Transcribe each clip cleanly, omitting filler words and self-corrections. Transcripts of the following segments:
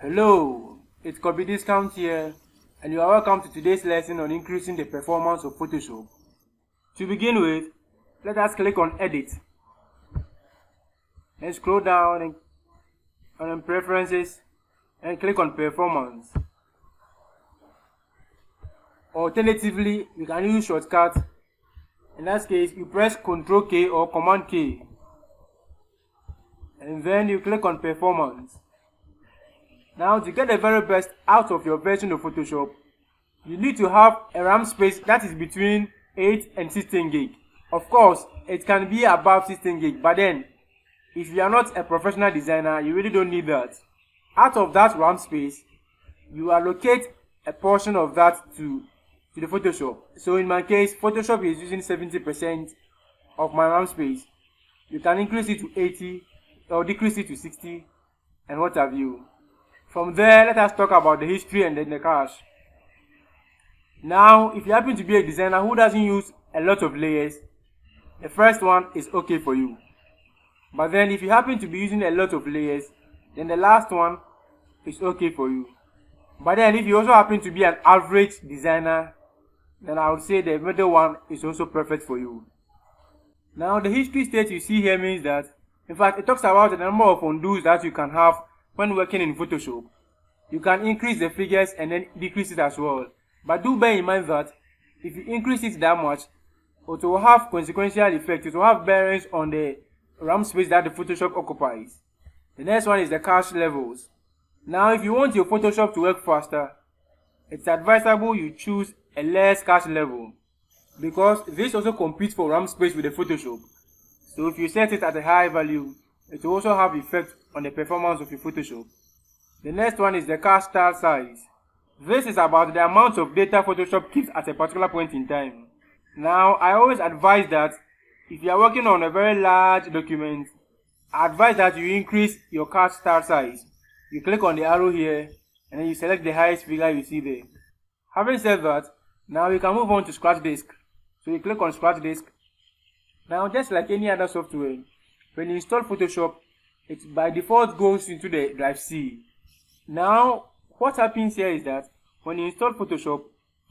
Hello, it's Kobby Discount here, and you are welcome to today's lesson on increasing the performance of Photoshop. To begin with, let us click on Edit, and scroll down and on Preferences, and click on Performance. Alternatively, you can use shortcut. In that case, you press Ctrl K or Command K, and then you click on Performance. Now, to get the very best out of your version of Photoshop, you need to have a RAM space that is between 8 and 16 gig. Of course, it can be above 16 gig, but then, if you are not a professional designer, you really don't need that. Out of that RAM space, you allocate a portion of that to the Photoshop. So in my case, Photoshop is using 70% of my RAM space. You can increase it to 80 or decrease it to 60 and what have you. From there, let us talk about the history and then the cache. Now, if you happen to be a designer who doesn't use a lot of layers, the first one is okay for you. But then if you happen to be using a lot of layers, then the last one is okay for you. But then if you also happen to be an average designer, then I would say the middle one is also perfect for you. Now, the history state you see here means that, in fact, it talks about the number of undos that you can have when working in Photoshop. You can increase the figures and then decrease it as well. But do bear in mind that if you increase it that much, it will have consequential effect. It will have bearings on the RAM space that the Photoshop occupies. The next one is the cache levels. Now, if you want your Photoshop to work faster, it's advisable you choose a less cache level, because this also competes for RAM space with the Photoshop. So if you set it at a high value, it will also have effect on the performance of your Photoshop. The next one is the cache style size. This is about the amount of data Photoshop keeps at a particular point in time. Now, I always advise that if you are working on a very large document, I advise that you increase your cache style size. You click on the arrow here, and then you select the highest figure you see there. Having said that, now you can move on to scratch disk. So you click on scratch disk. Now, just like any other software, when you install Photoshop, it by default goes into the drive C. Now, what happens here is that when you install Photoshop,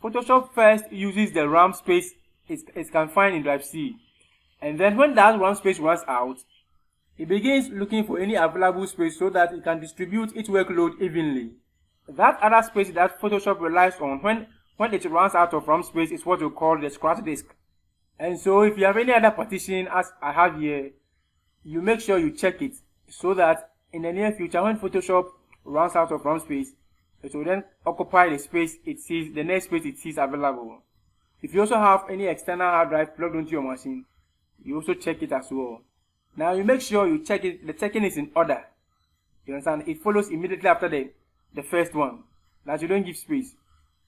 Photoshop first uses the RAM space it can find in drive C. And then when that RAM space runs out, it begins looking for any available space so that it can distribute its workload evenly. That other space that Photoshop relies on when it runs out of RAM space is what we call the scratch disk. And so if you have any other partition as I have here, you make sure you check it so that in the near future when Photoshop runs out of RAM space, it will then occupy the space it sees, the next space it sees available. If you also have any external hard drive plugged into your machine, you also check it as well. Now you make sure you check it, the checking is in order. You understand? It follows immediately after the first one, that you don't give space.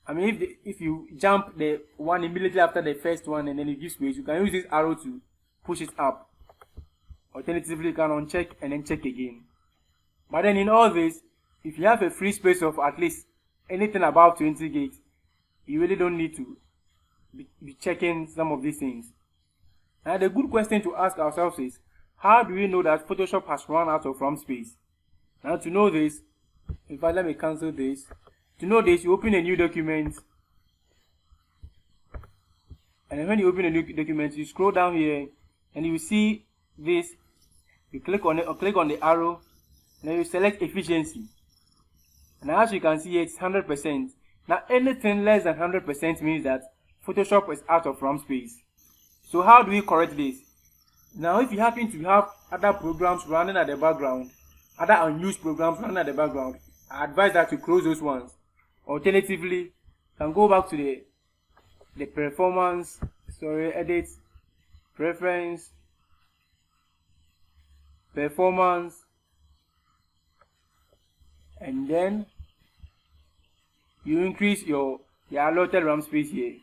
I mean, if you jump the one immediately after the first one and then you give space, you can use this arrow to push it up. Alternatively, you can uncheck and then check again. But then in all this, if you have a free space of at least anything above 20 gigs, you really don't need to be checking some of these things. Now, the good question to ask ourselves is, how do we know that Photoshop has run out of RAM space? Now, to know this, in fact, let me cancel this. To know this, you open a new document, and when you open a new document, you scroll down here, and you see this. You click on it, or click on the arrow, and then you select efficiency. And as you can see, it's 100%. Now, anything less than 100% means that Photoshop is out of RAM space. So how do we correct this? Now, if you happen to have other programs running at the background, other unused programs running at the background, I advise that you close those ones. Alternatively, you can go back to the performance, edit, preference, performance, and then you increase your allotted RAM space here.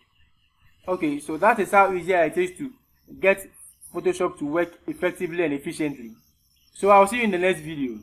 Okay, so that is how easy it is to get Photoshop to work effectively and efficiently. So I'll see you in the next video.